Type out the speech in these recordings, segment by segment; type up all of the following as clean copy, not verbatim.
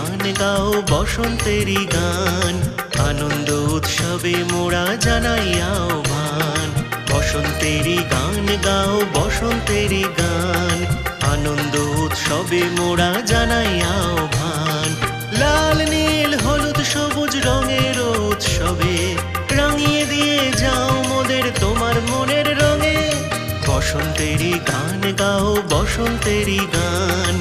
গান গাও বসন্তেরই গান, আনন্দ উৎসবে মোরা জানাই আহ্বান। বসন্তেরই গান গাও বসন্তেরই গান, আনন্দ উৎসবে মোরা জানাই আহ্বান। লাল নীল হলুদ সবুজ রঙের উৎসবে রাঙিয়ে দিয়ে যাও মোদের তোমার মনের রঙে। বসন্তেরই গান গাও বসন্তেরই গান,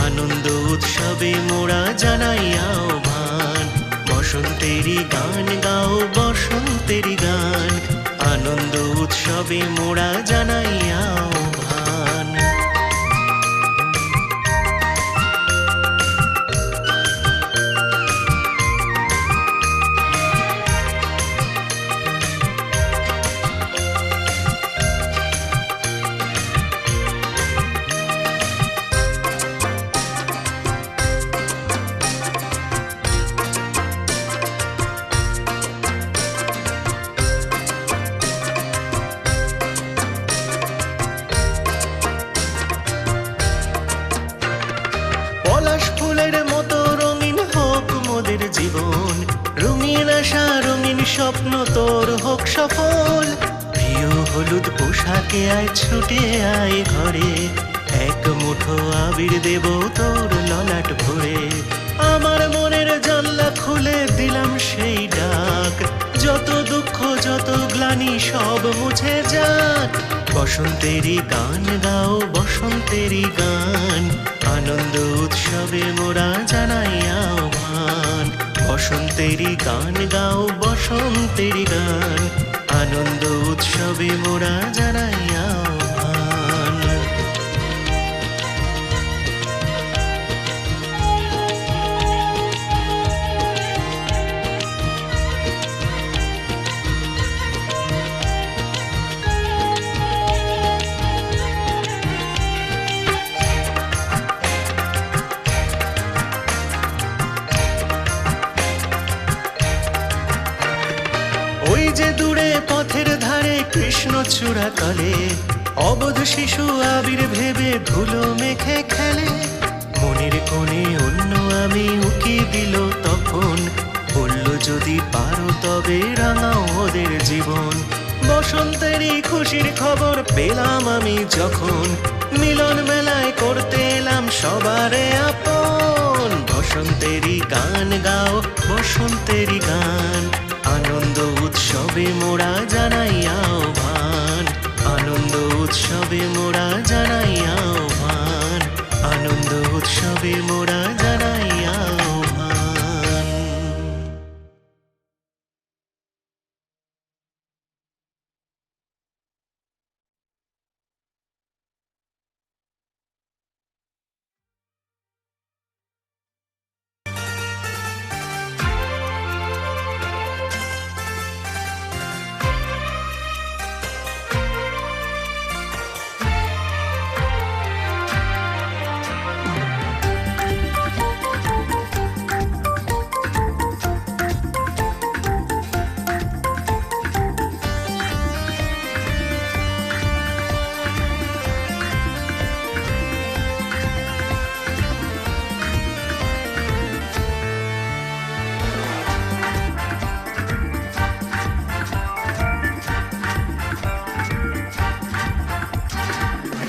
আনন্দ উৎসবে মোরা জানাই আহ্বান। বসন্তেরই গান গাও বসন্তেরই গান, আনন্দ উৎসবে মোরা জানাই আহ্বান। পলাশ ফুলের মতো রঙিন হোক মোদের জীবন, রঙিন আশা রঙিন স্বপ্ন তোর হোক সফল। প্রিয় হলুদ পোশাকে আয় ছুটে আয় ঘরে, এক মুঠো আবির দেব তোর ললাট ভরে। আমার মনের জানলা খুলে দিলাম সেই ডাক, যত দুঃখ যত গ্লানি সব মুছে যাক। বসন্তেরই গান গাও বসন্তেরই গান, আনন্দ উৎসবে মোরা জানাই আহ্বান। বসন্তেরই গান গাও বসন্তেরই গান, আনন্দ উৎসবে মোরা জানাই আহ্বান। ওই যে দূরে পথের ধারে কৃষ্ণচূড়া তলে, অবোধ শিশু আবির ভেবে ধুলো মেখে খেলে। মনের কোণে অন্য আমি উকি দিল তখন, বলল যদি পারো তবে রাঙাও ওদের জীবন। বসন্তেরই খুশির খবর পেলাম আমি যখন, মিলন মেলায় করতে এলাম সবারে আপন। বসন্তেরই গান গাও বসন্তেরই গান, আনন্দ উৎসবে মোরা জানাই আহ্বান। আনন্দ উৎসবে মোরা জানাই আহ্বান, আনন্দ উৎসবে মোরা জানাই আহ্বান।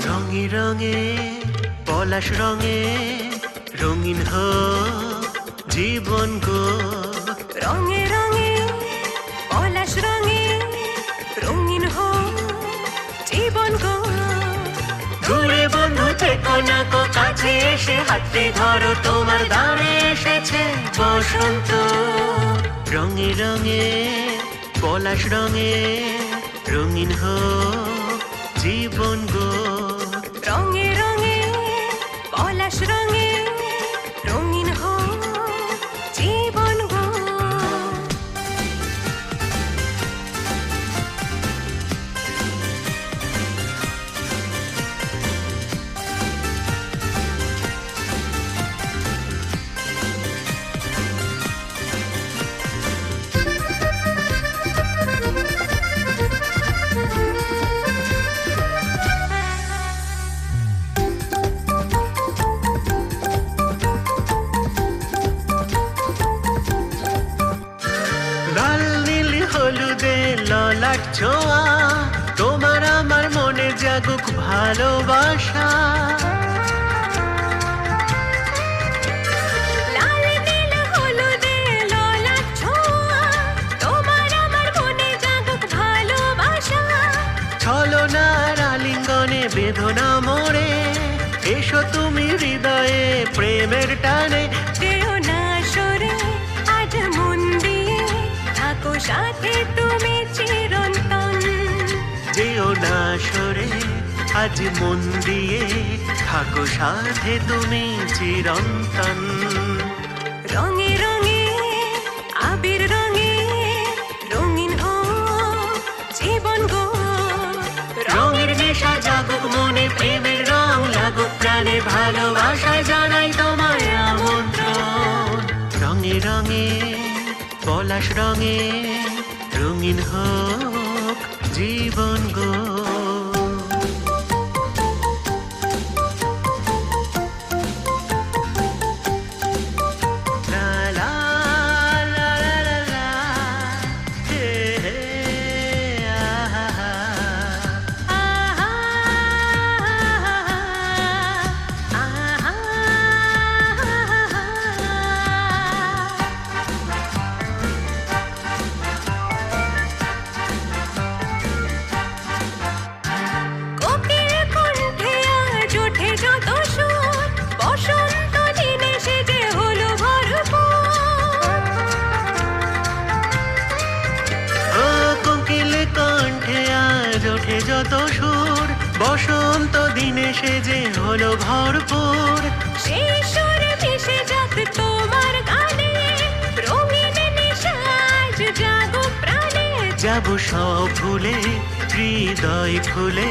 রঙে রঙে পলাশ রঙে রঙিন হোক জীবন গো। রঙে রঙে পলাশ রঙে রঙিন হোক জীবন গো। দূরে বন্ধু থেকো না কো, কাছে এসে হাতে ধরো, তোমার দাঁড়ে এসেছে বসন্ত। রঙে রঙে পলাশ রঙে রঙিন হোক জীবন গো। রঙে রঙে পলাশ রঙে রঙিন হোক জীবন গো। হলুদে ললাট ছোঁয়া, তোমার আমার মনে জাগুক ভালোবাসা। লাল নীল হলুদে ললাট ছোঁয়া, তোমার আমার মনে জাগুক ভালোবাসা। ছলনার আলিঙ্গনে বেদনা মোরে, এসো তুমি হৃদয়ে প্রেমের টানে। যেও না সরে আজ মন দিয়ে, থাকো সাথে তুমি চিরন্তন। যেও না সরে আজ মন দিয়ে, থাকো সাথে তুমি চিরন্তন। রঙে রঙে আবির রঙে রঙিন হোক জীবন গো। রঙের নেশা জাগুক মনে, প্রেমের রং লাগুক প্রাণে, ভালোবাসায় জানাই তোমায় আমন্ত্রণ। রঙে রঙে পলাশ রঙে রঙিন হোক জীবন গো। লা লা লা লা লা লা, হে হে আহা হা। আহা আহা কোকিল কণ্ঠে আজ ওঠে যত সুর, বসন্ত দিনে সেজে হলো ভরপুর। ও কোকিল কণ্ঠে আজ ওঠে যত সুর, বসন্ত দিনে সেজে হলো ভরপুর। সেই সুর মিশে যাক তোমার গানে, রঙিন নেশা আজ জাগো প্রাণে। যাব সব ভুলে হৃদয় খুলে,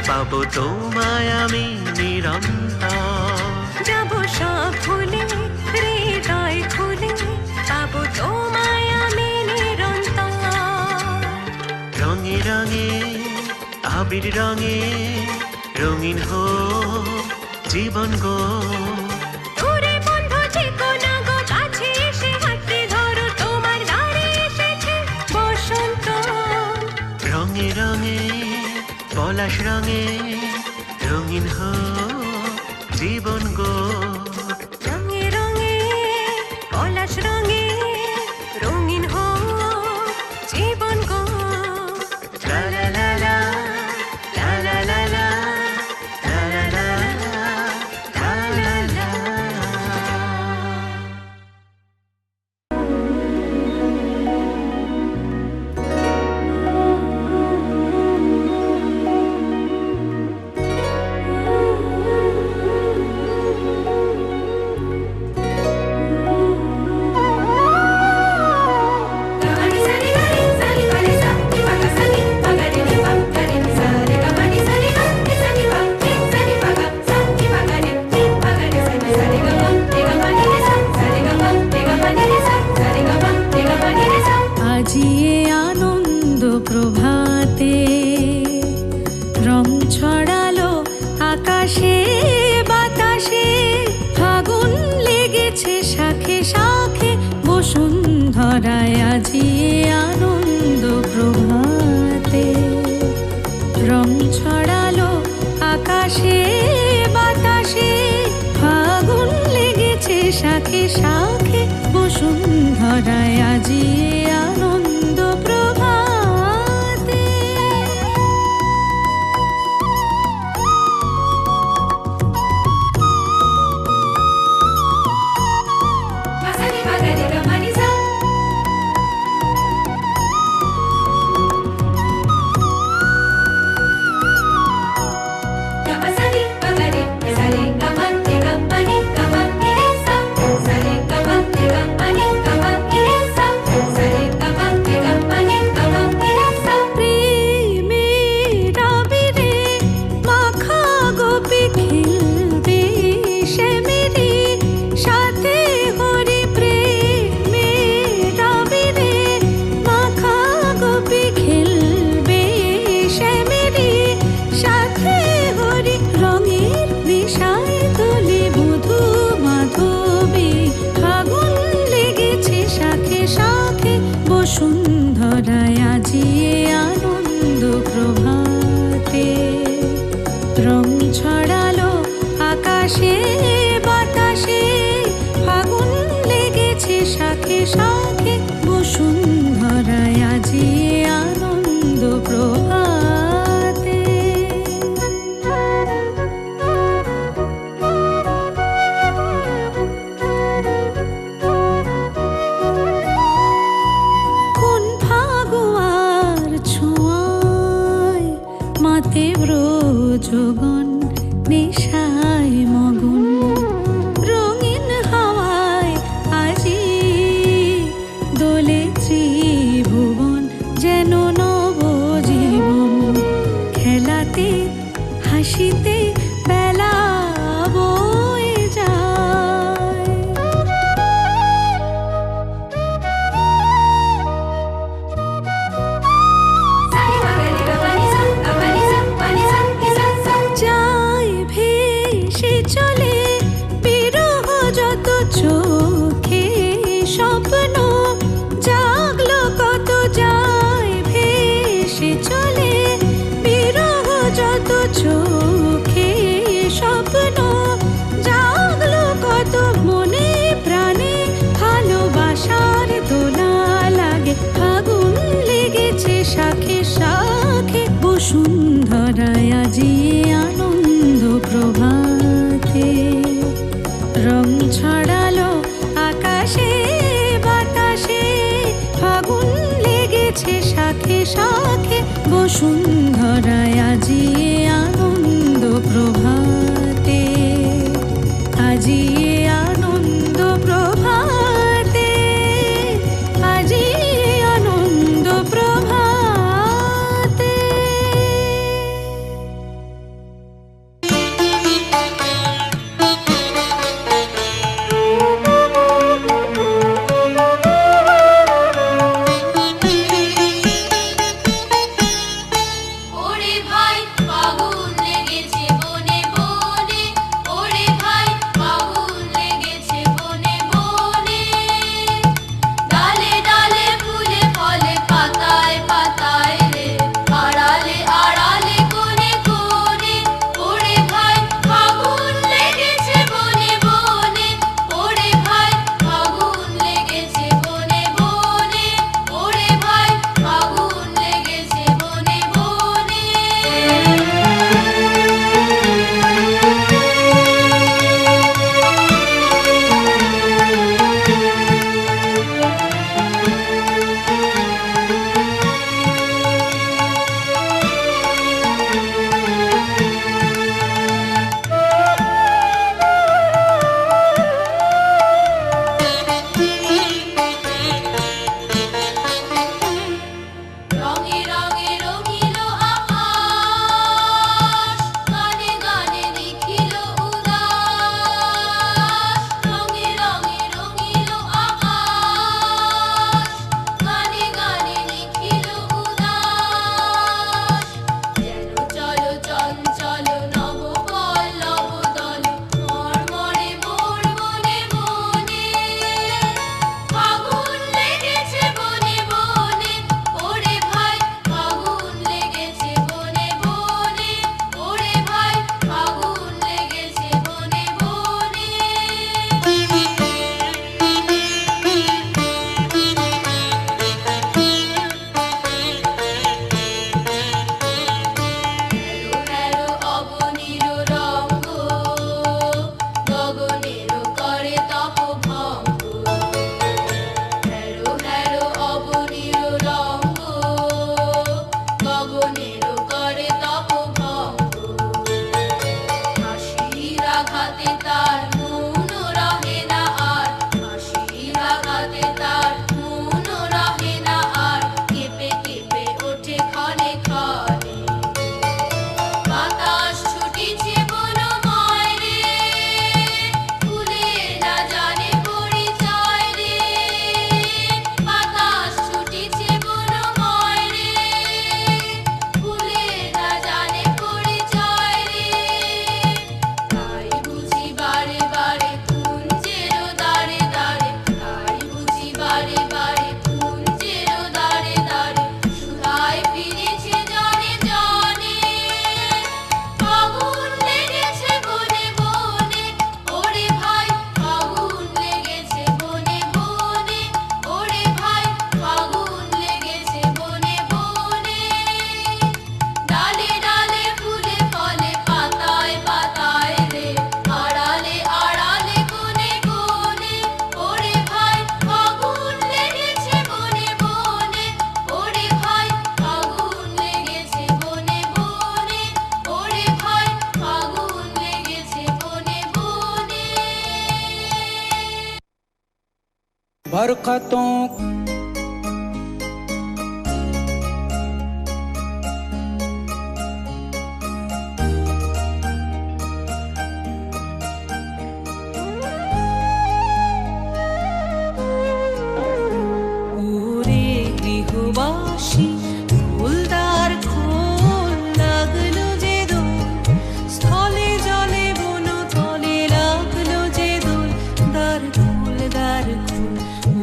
পাবো তোমায় আমি নিরন্তর। যাব সব ভুলে হৃদয় খুলে, পাবো তোমায় আমি নিরন্তর। রঙে রঙে আবির রঙে রঙিন হোক জীবন গো। দূরে বন্ধু থেকো না গো, কাছে এসে হাতে ধরো, তোমার দ্বারে এসেছে বসন্ত। রঙে রঙে পলাশ রঙে রঙিন হোক জীবন গো। রঙে রঙে পলাশ রঙে রঙিন হোক জীবন গো। লা লা লা লা, লা লা লা লা, লা লা লা লা, লা লা লা। আজিয়ে আনন্দ প্রভাতে রং ছড়ালো আকাশে বাতাসে, ফাগুন লেগেছে শাখে শাখে বসুন্ধরায়। আজিয়ে আনন্দ প্রভাতে রং ছড়ালো আকাশে বাতাসে, ফাগুন লেগেছে শাখে শাখে বসুন্ধরায়। আজিয়ে আনন্দ প্রভাতে। বসুন্ধরা। ধরায় আজিয়ে আনন্দ প্রভাতে রং ছড়ালো আকাশে বাতাসে ফাগুন লেগেছে শাখে শাখে বসুন্ধরায় আজিয়ে আনন্দ প্রভাতে কোন ফাগুয়ার ছোঁয়ায় মাতে ব্রজগণ নেশায় মগন রঙিন হাওয়ায় আজি बरकतों ওরে গৃহবাসী ফুলদার খোল লাগলো যে দোল স্থলে জলে বন তলে লাগলো যে দোল দ্বার খোল দ্বার খোল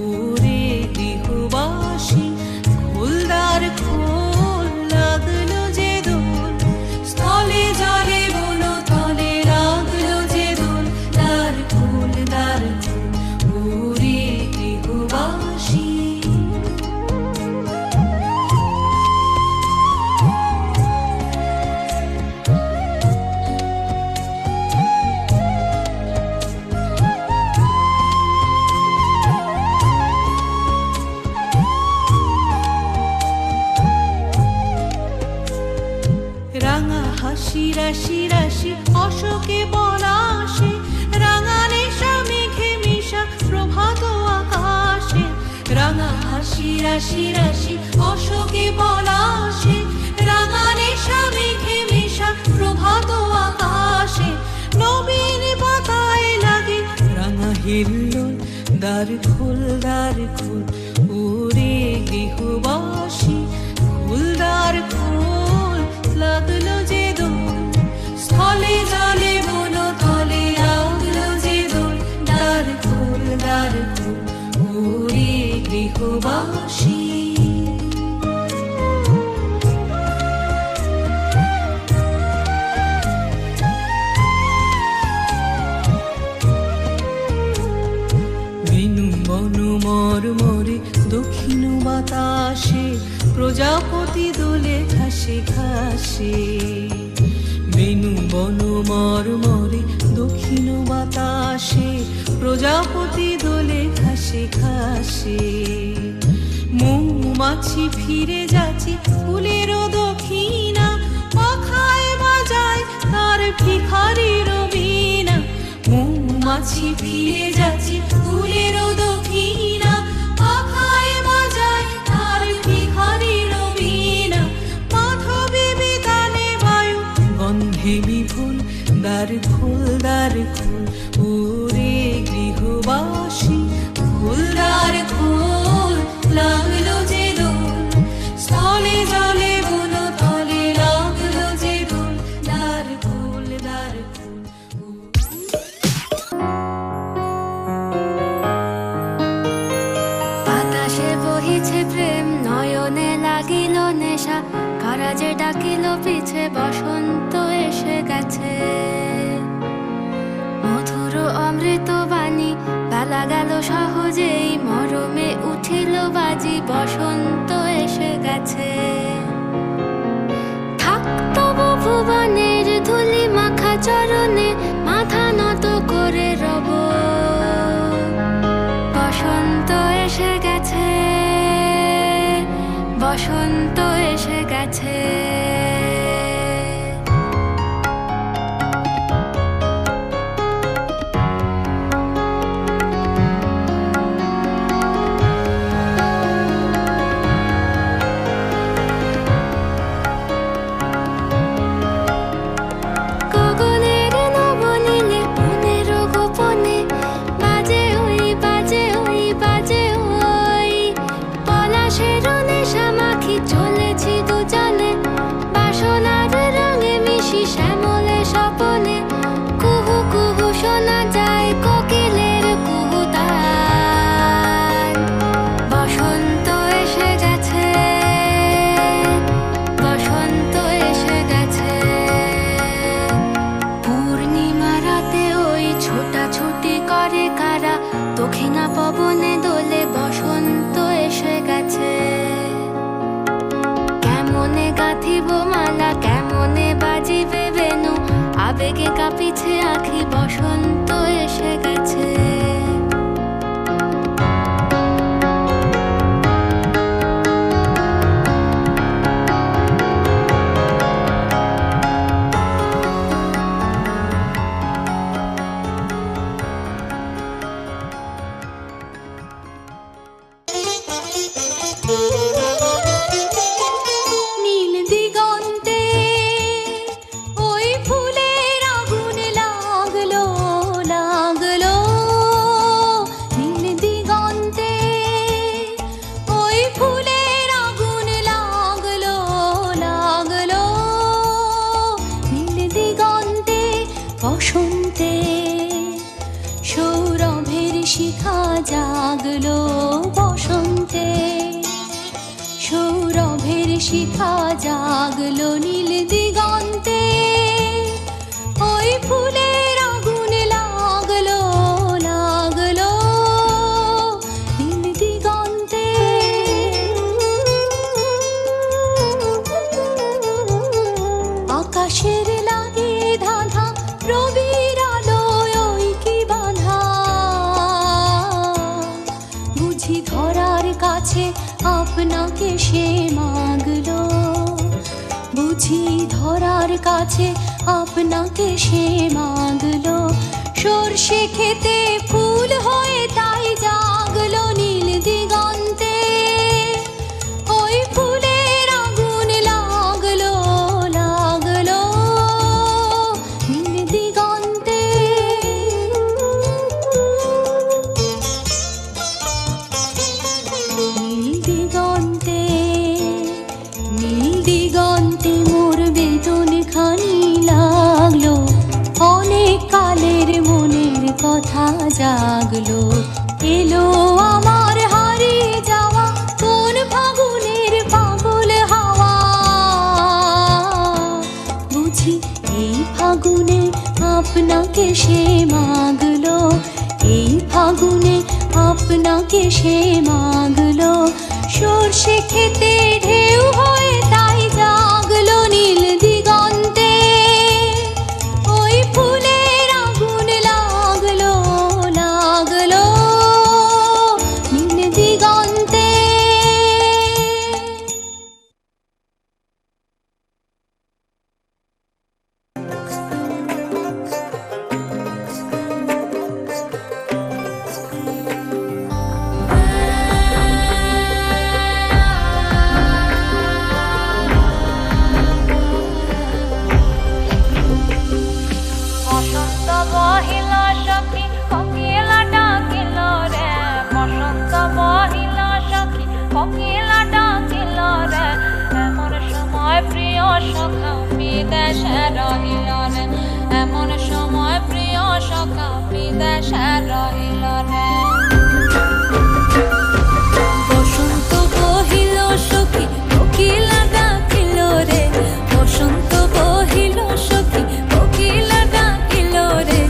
ওরে গৃহবাসী ফুলদার খোল লাগলো যে দোল স্থলে জলে বন তলে লাগলো যে দোল দ্বার খোল ওরে গৃহবাসী রাঙা হাসি রাশি রাশি অশোকে পলাশে রাঙা নেশা মেঘে মিশা প্রভাত আকাশে রাঙা হাসি রাশি রাশি অশোকে পলাশে রাঙা নেশা মেঘে মিশা প্রভাত আকাশে নবীন পাতায় লাগে রাঙা হিল্লোল দ্বার খোল ওরে গৃহবাসী ফুলদার খোল লাগলো যে দোল স্থলে জলে বন তলে লাগলো যে দোল দ্বার খোল ওরে গৃহবাসী বেনু বন মরমরে দক্ষিণ বাতাসে প্রজাপতি দোলে ঘাসে ঘাসে বেনু বন মরমরে দক্ষিণ বাতাসে প্রজাপতি দোলে ঘাসে ঘাসে মৌমাছি ফিরে যাচ্ছে ফুলেরও দক্ষিণা পাখায় বাজায় তার ভিখারির বীণা মৌমাছি ফিরে যাচ্ছে ফুলেরও দক্ষিণা পাখায় বাজায় তার ভিখারির বীণা মাধবী বিতানে বায়ু গন্ধে বিপুল দ্বার খোল ওরে গৃহবাসী ফুলদার খোল লাগলো যে দোল স্থলে জলে বন তলে লাগলো যে দোল দ্বার খোল বাতাসে বহিছে প্রেম নয়নে লাগিল নেশা কারাজে ডাকিল পিছে বসন্ত এসে গেছে মধুর অমৃত বাণী বেলা গেল সহজেই মরমে উঠিল বাজি বসন্ত এসে গেছে থাক তবু ভুবনের ধুলি মাখা চরণে মাথা নত করে রব বসন্ত এসে গেছে বসন্ত এসে গেছে গগনের নবনীলে বনের গোপনে বাজে ওই পলাশের নেশা মাখি চলেছি দুজনে নীল দিগন্তে ওই ফুলের আগুন লাগলো লাগলো, নীল দিগন্তে ওই ফুলের আগুন লাগলো লাগলো, নীল দিগন্তে বসন্তে সৌরভের শিখা জাগলো, বসন্তে সৌরভের শিখা জাগলো, নীল দিগন্তে ওই ফুলের আগুন লাগলো লাগলো, নীল দিগন্তে। আকাশের লাগে ধাঁধা রবির আলোয় ওই কি বাঁধা, বুঝি ধরার কাছে আপনাকে সে মাগলো, বুঝি ধরার কাছে আপনাকে সে মাগলো, সর্ষে খেতে ফুল হয়ে তাই জাগলো, নীল দিগন্তে ওই ফুলের আগুন লাগলো লাগলো, নীল দিগন্তে। নীল দিগন্তে নীল দিগন্তে মোর বেদন খানি লাগলো, অনেক কালের মনের কথা জাগলো, এলো আমার হারিয়ে যাওয়া কোন ফাগুনের পাগল হাওয়া, বুঝি এই ফাগুনে আপনাকে সে মাগলো, এই ফাগুনে আপনাকে সে মাগলো, সর্ষে খেতে ঢেউ হয়ে তাই জাগলো, নীল দিগন্তে ওই ফুলের আগুন লাগলো লাগলো, নীল দিগন্তে। বসন্ত বহিল সখী কোকিলা ডাকিল রে, বসন্ত বহিল সখী কোকিলা ডাকিল রে, এমন সময় প্রিয় সখা বিদেশে রহিল রে, এমন সময় প্রিয় সখা বিদেশে রহিল রে। বসন্ত বহিল সখী কোকিলা ডাকিল রে, বসন্ত বহিল সখী কোকিলা ডাকিল রে,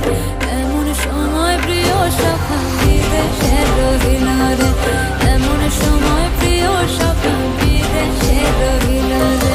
এমন সময় প্রিয় সখা বিদেশে রহিল রে, এমন সময় প্রিয় সখা বিদেশে রহিল রে।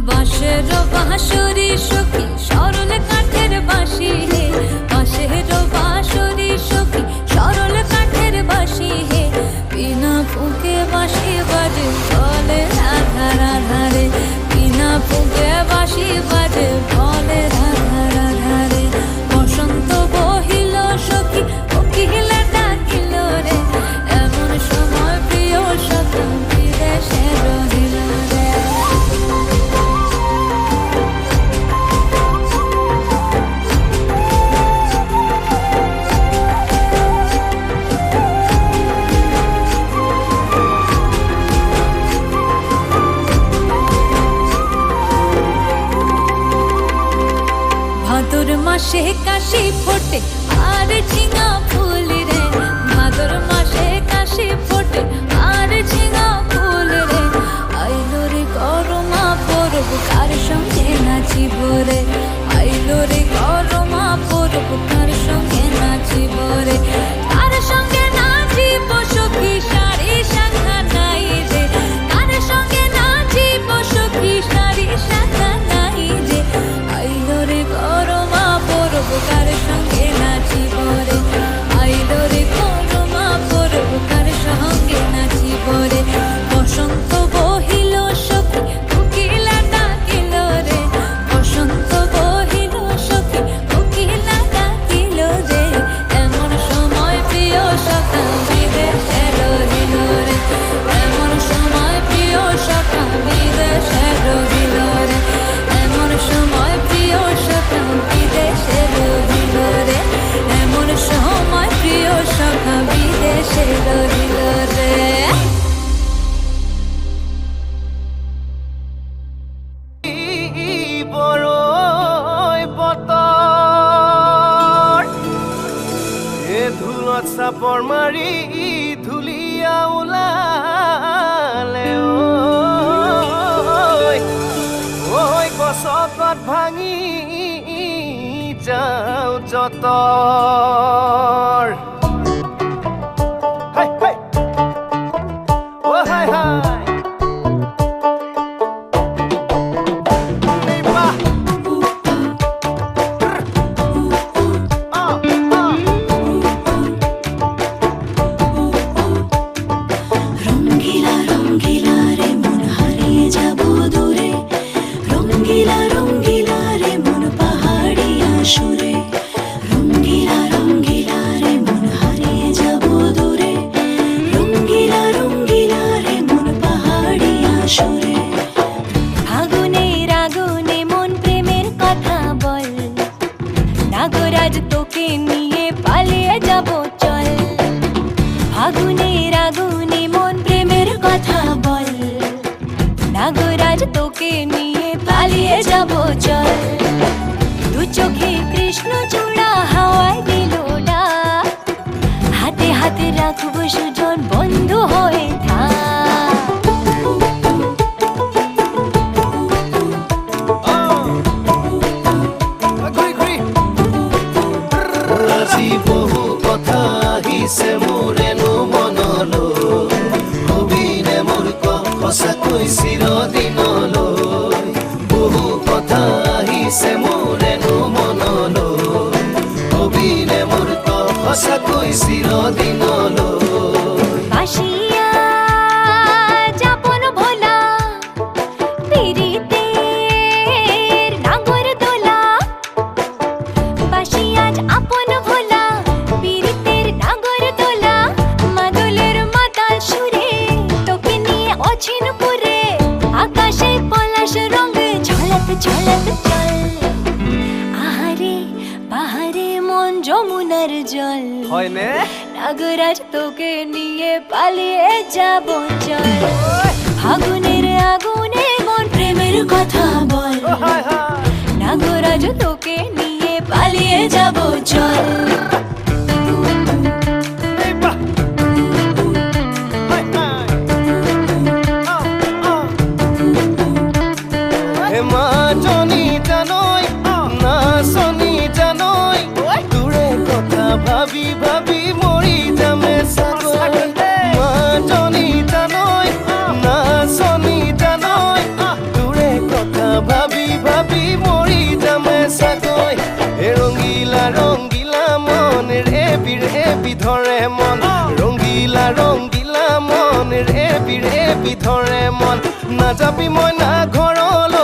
বাঁশের বাঁশরি সখী সরল কাঠের বাঁশি হে, বাঁশের বাঁশরি সখী সরল কাঠের বাঁশি হে, বিনা ফুঁকে বাঁশি বাজে বলে রাধা রাধা রে, বিনা ফুঁকে বাঁশি বাজে বলে রাধা রাধা রে। বসন্ত বহিল সখী কোকিলা ডাকিল রে, এমন সময় প্রিয় সখা বিদেশে রহিল রে। ভাদর মাসে কাশি ফোটে আর ঝিঙা ফুল রে, ভাদর মাসে কাশি ফোটে আর ঝিঙা ফুল রে, আইলো রে করমা পরব কার সঙ্গে নাচিব রে, আইলো রে করমা পরব কার সঙ্গে নাচিব রে, কার সঙ্গে নাচিব সখী সারি শাখা নাই রে, কার সঙ্গে নাচিব সখী সারি শাখা নাই রে, আইলো রে করমা পরব কার সঙ্গে নাচিব রে, আইলো চাপৰ মাৰি ধুলিয়া ওলালে ঐ গছকত ভাঙি যাওঁ যতৰ হাই হাই ও হাই হাই তোকে নিয়ে পালিয়ে যাব চল দু চোখে কৃষ্ণ চূড়া হাওয়ায় দিল ডাক হাতে হাতে রাখবো সুজন বন্ধু হয়ে থাক আজি বহু কথা আহিছে মোৰেনো মনলৈ কবিনে মোৰ সঁচাকৈ চিৰদিনলৈ বহু কথা আহিছে মোৰেনো মনলৈ কবিনে মোৰ সঁচাকৈ চিৰদিনলৈ বাসিয়া যাপন ভোলা পিরিতের নাগর দোলা বাসিয়া আপন ভোলা পিরিতের নাগর দোলা মাদলের মাতাল সুরে তোকে নিয়ে অছিন পুরে আকাশে পলাশ রঙ ঝলক ঝলক চল আহারে বাহারে মন যমুনার জল হয়নে নাগরাজ তোকে নিয়ে পালিয়ে যাব চল ফাগুনের আগুনে মন প্রেমের কথা বল নাগরাজ তোকে নিয়ে পালিয়ে যাব চল মাজনী জানৈ নাচনী জানৈ তোৰে কথা ভাবি ভাবি মৰি যামে চাগৈ মাজনী জানৈ নাচনী জানৈ তোৰে কথা ভাবি ভাবি মৰি যামে চাগৈ ৰঙিলা ৰঙিলা মন ৰেবি ৰেবি ধৰে মন ৰঙিলা ৰঙিলা মন ৰেবি ৰেবি ধৰে মন নাযাবি মই না ঘৰলৈ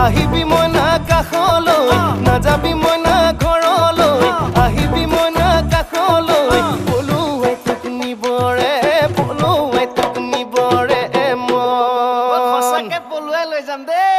আহিবি মই না কাষলৈ নাযাবি মই না ঘৰলৈ আহিবি মই না কাষলৈ পলুৱাই তোক নিবৰে পলুৱাই তোক নিবৰে মন সঁচাকে পলুৱাই লৈ যাম দেই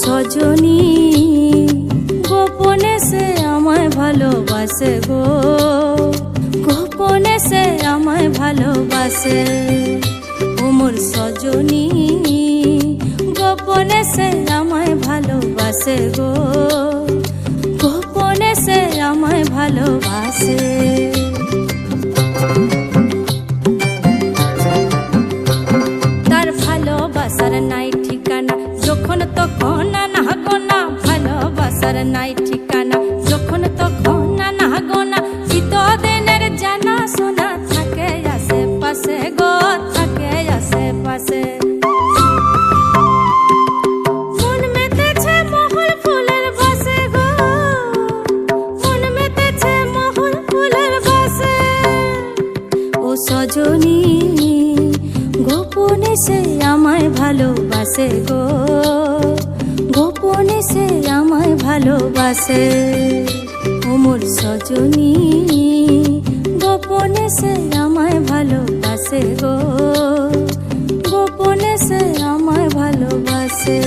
সজনী গোপনে সে আমায় ভালোবাসে গো গোপনে সে আমায় ভালোবাসে ও মোর সজনী গোপনে সে আমায় ভালোবাসে গো গোপনে সে আমায় ভালোবাসে তার ভালোবাসার নাই ঠিকানা যখন তখন না গোনা ভালোবাসার নাই ঠিকানা যখন তখন না গোনা চিতদিনের জানা শোনা থাকে আশেপাশে গো থাকে আশেপাশে সে আমায় ভালোবাসে গো, গোপনে সে আমায় ভালোবাসে। ও মোর সজনী গোপনে সে আমায় ভালোবাসে গো, গোপনে সে আমায় ভালোবাসে।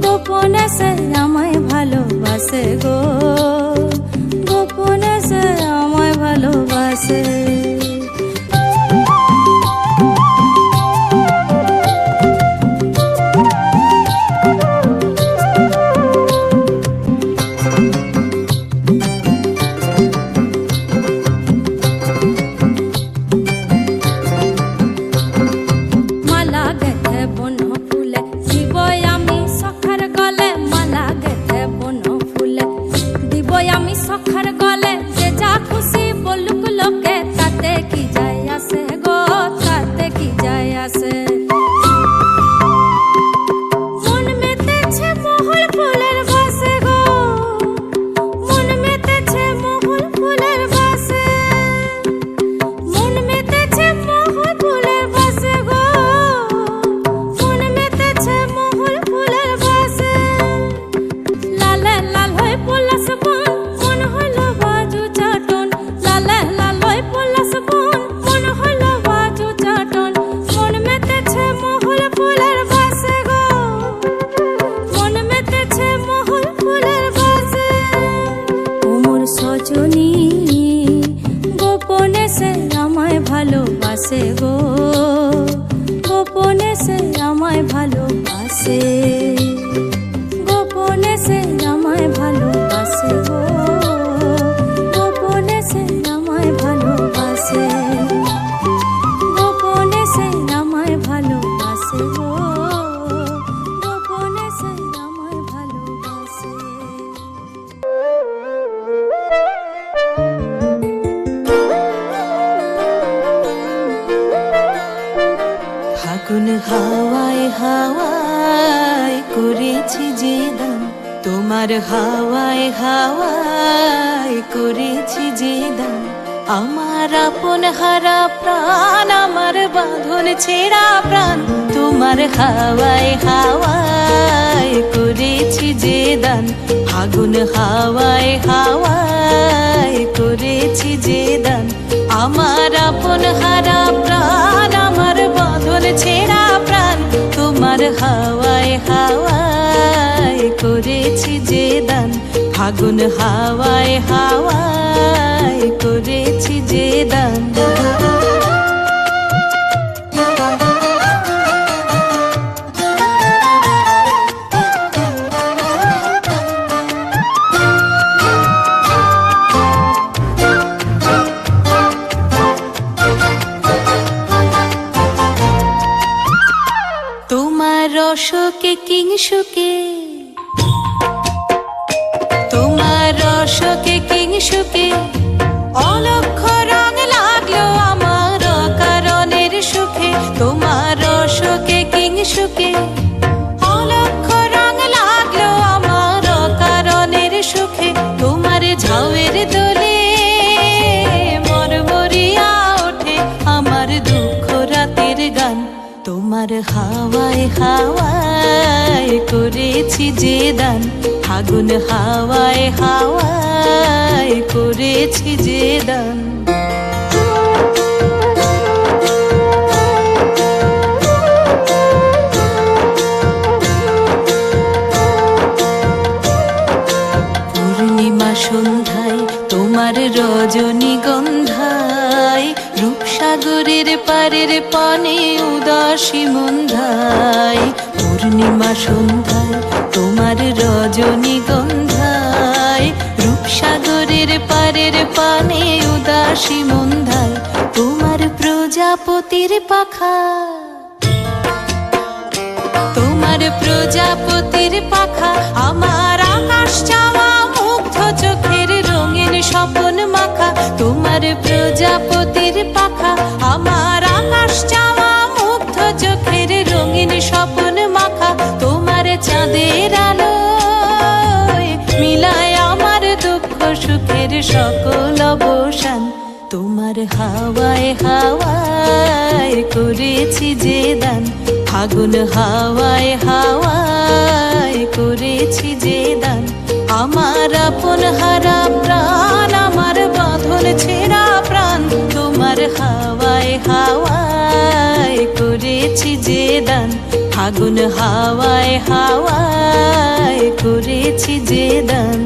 গোপনে সে আমায় ভালোবাসে গো, গোপনে সে আমায় ভালোবাসে। মালা গেথে বন ফুলে দিবই আমি সখার গলে, মালা গেথে বন ফুলে দিবই আমি সখার গলে। যে যা খুশি বলুক লোকে তাতে কি যায় আসে গো, তাতে কি যায় আসে। মন মেতেছে মহুল ফুলের বাসে গো, মন মেতেছে মহুল ফুলের বাসে, মন মেতেছে মহুল ফুলের বাসে গো, মন মেতেছে মহুল ফুলের বাসে। লালে লাল হয়ে পলাশ বন মন হইল বাজু চাটন, লালে লাল হয়ে পলাশ বন মন হইল বাজু চাটন। মন মেতেছে মহুল ফুলের বাসে গো, মন মেতেছে মহুল ফুলের বাসে। ও মোর সজনী গোপনে সে আমায় ভালোবাসে গো, গোপনে সে আমায় ভালোবাসে, গোপনে সে আমায় ভালোবাসে গো, গোপনে সে আমায় ভালোবাসে, গোপনে সে আমায় ভালোবাসে গো, গোপনে সে আমায় ভালোবাসে। ফাগুন হাওয়ায় হাওয়ায় করেছি যে দান, তোমার হাওয়ায় হাওয়ায় করেছি যে দান। আমার আপন হারা প্রাণ, আমার বাঁধন ছেঁড়া প্রাণ, তোমার হাওয়ায় হাওয়ায় করেছি যে দান। ফাগুন হাওয়ায় হাওয়ায় করেছি যে দান। আমার আপন হারা প্রাণ, আমার বাঁধন ছেঁড়া প্রাণ, তোমার হাওয়ায় হাওয়ায় করেছি যে দান। ফাগুন হাওয়ায় হাওয়ায় করেছি যে দান। তোমার রসকে কিংসুকে, তোমার রসকে কিংসুকে অলক্ষ রং লাগলো আমার কারণের সুখে। তোমার রসকে কিংসুকে অলক্ষ রং লাগলো আমার কারণের সুখে। তোমার ঝাউয়ের দোলে মরমরিয়া ওঠে আমার দুঃখ রাতের গান। তোমার হাওয়ায় হাওয়ায় করেছি যে দান। ফাগুন হাওয়ায় হাওয়ায় করেছি যে দান। পূর্ণিমা সন্ধ্যায় তোমার রজনীগন্ধায়, রূপসাগরের পারের পানে উদাসী মন্ধায়। পূর্ণিমা সন্ধ্যায় তোমার রজনীগন্ধায়, রূপসাগরের পারের পানে উদাসী মন্ধায়। তোমার প্রজাপতির পাখা, তোমার প্রজাপতির পাখা, আমার আকাশ চাওয়া মুগ্ধ চোখের রঙিন স্বপন মাখা। তোমার প্রজাপতির পাখা, আমার আকাশ চাওয়া মুগ্ধ চোখের রঙিন স্বপন মাখা। তোমার চাঁদের আলোয় মিলায় আমার দুঃখ সুখের সকল অবসান। তোমার হাওয়ায় হাওয়ায় করেছি যে দান, ফাগুন হাওয়ায় হাওয়ায় করেছি যে দান। আমার আপন হারা প্রাণ, আমার বাঁধন ছেঁড়া প্রাণ, তোমার হাওয়ায় হাওয়ায় করেছি যে দান। ফাগুন হাওয়ায় হাওয়ায় করেছি যে দান।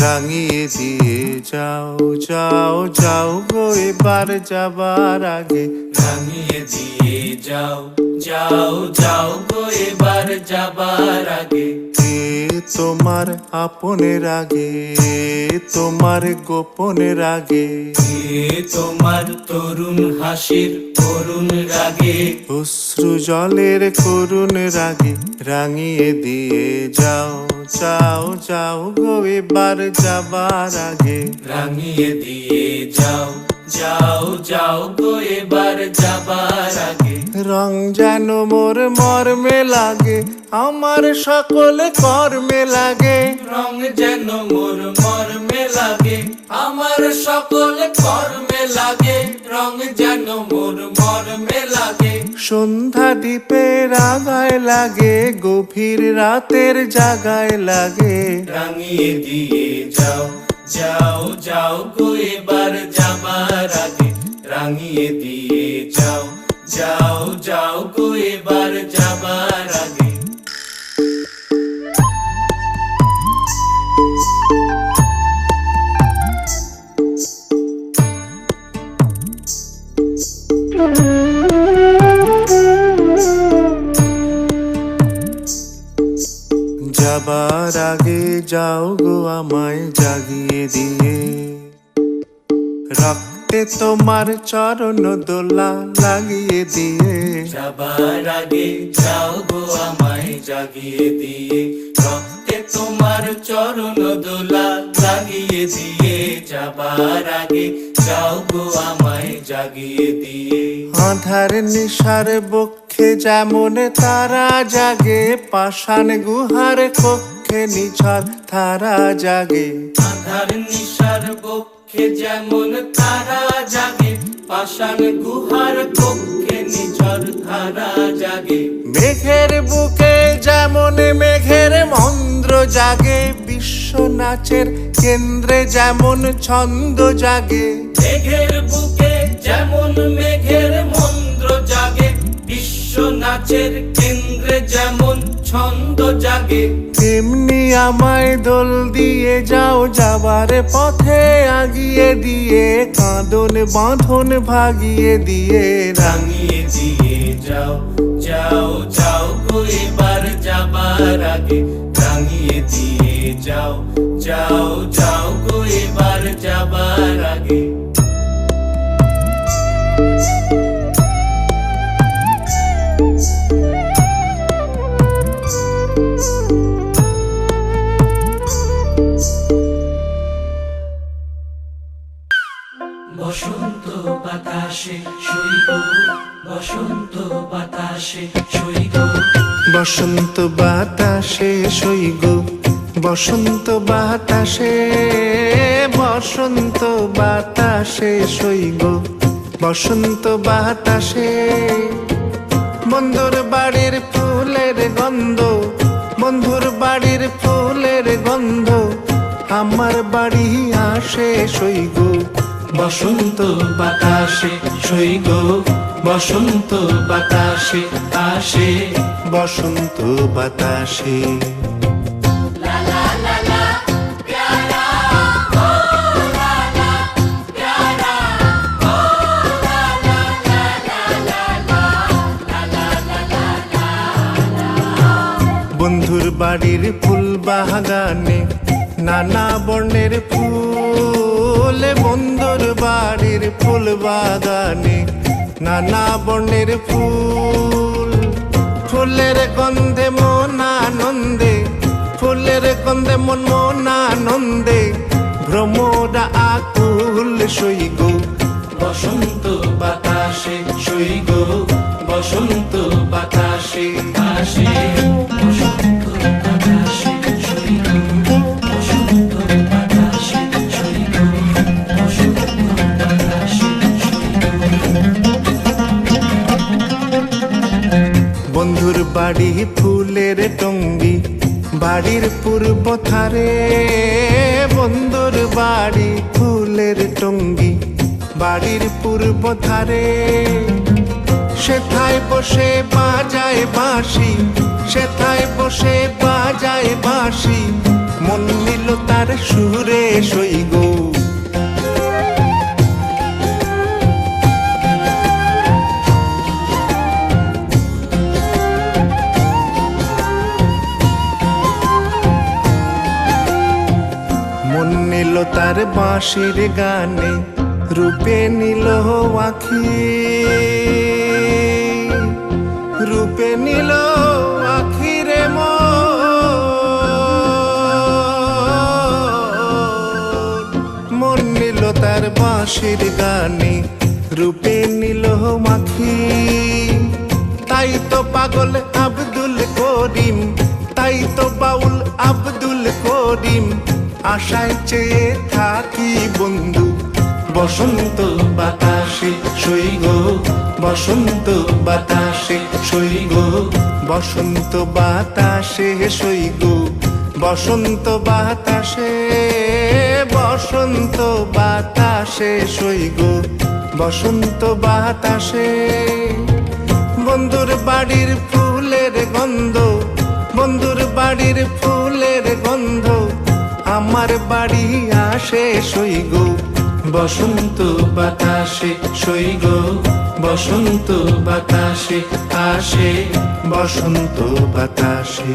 রাঙিয়ে দিয়ে যাও যাও যাও গো এবার যাবার আগে। রাঙিয়ে দিয়ে যাও যাও যাও গো এবার যাবার আগে। এ তোমার আপনের আগে, তোমার গোপনের আগে, এ তোমার তরুণ হাসির করুণ রাগে। অশ্রু জলের করুণ রাগে। রাঙিয়ে দিয়ে যাও যাও যাও গো এবার যাবার আগে। রাঙিয়ে দিয়ে যাও যাও যাও গো এবার যাবার আগে। রং যেন মোর মর্মে লাগে, আমার সকল কর্মে লাগে। রং যেন মোর মর্মে লাগে, আমার সকল কর্মে লাগে। রং যেন মোর মর্মে লাগে। সন্ধ্যা দ্বীপের আগায় লাগে, গভীর রাতের জাগায় লাগে। রাঙিয়ে দিয়ে যাও যাও যাও গো এবার যাবার আগে। রাঙিয়ে দিয়ে যাও যাও যাও গো এবার যাবার আগে। যাবার আগে যাও গো আমায় জাগিয়ে দিয়ে, রক্তে তোমার চরণ দোলা লাগিয়ে দিয়ে। যাবার আগে যাও গো আমায় জাগিয়ে দিয়ে, রক্তে তোমার চরণ দোলা লাগিয়ে দিয়ে। যাবার আগে যাও গো আমায় জাগিয়ে দিয়ে। আধার নিশার বক্ষে যেমন তারা জাগে, পাষাণ গুহার কক্ষে নিঝর তারা জাগে। আধার নিশার বক্ষে যেমন তারা জাগে, পাষাণ গুহার কক্ষে নিঝর ধারা জাগে। মেঘের বুকে যেমন মেঘের মন্দ্র জাগে, বিশ্ব নাচের কেন্দ্রে যেমন ছন্দ জাগে। মেঘের বুকে যেমন মেঘের মন্দ্র জাগে, বিশ্ব নাচের কেন্দ্রে যেমন ছন্দ জাগে। তেমনি আমায় দোল দিয়ে যাও যাবার পথে আগিয়ে দিয়ে, কাঁদন বাঁধন ভাগিয়ে দিয়ে। রাঙিয়ে দিয়ে যাও যাও যাও গো এবার যাবার আগে। রাঙিয়ে দিয়ে যাও যাও যাও গো এবার যাবার আগে। বসন্ত বাতাসে সইব, বসন্ত বাতাসে সইব। বসন্ত বাতাসে সইগ, বসন্ত বাতাসে, বসন্ত বাতাসে সইগ, বসন্ত বাতাসে। বন্ধুর বাড়ির ফুলের গন্ধ, বন্ধুর বাড়ির ফুলের গন্ধ, আমার বাড়ি আসে সইগ। বসন্ত বাতাসে সই গো বসন্ত বাতাসে আসে বসন্ত বাতাসে বন্ধুর বাড়ির ফুল বাগানে নানা বর্ণের ফুল বন্ধুর বাড়ির ফুল বাগানে নানা বর্ণের ফুল ফুলের গন্ধে মন আনন্দে ফুলের গন্ধে মন আনন্দে ভ্রমরা আকুল সই গো বসন্ত বাতাসে সই গো বসন্ত বাতাসে আসে বসন্ত বাতাসে সই গো বসন্ত বাতাসে সই গো বসন্ত বাতাসে সই গো। বন্ধুর বাড়ি ফুলের টঙ্গি বাড়ির পূর্ব ধারে বন্ধুর বাড়ি ফুলের টঙ্গি বাড়ির পূর্ব ধারে সেথায় বসে বাজায় বাঁশি সেথায় বসে বাজায় বাঁশি মন নিল তার সুরে সই গো মন নিল তার বাঁশির গানে রূপে নিল আখি রূপে নিল আখিরে মন নিল তার বাঁশির গানে রূপে নিল আখি তাই তো পাগল আব্দুল করিম তাই তো বাউল আব্দুল করিম আশায় চেয়ে থাকি বন্ধু বসন্ত বাতাসে সই গো বসন্ত বাতাসে সই গো বসন্ত বাতাসে সই গো বসন্ত বাতাসে বসন্ত বাতাসে সই গো বসন্ত বাতাসে বন্ধুর বাড়ির ফুলের গন্ধ বন্ধুর বাড়ির ফুলের গন্ধ আমার বাড়ি আসে সই গো বসন্ত বাতাসে সই গো বসন্ত বাতাসে আসে বসন্ত বাতাসে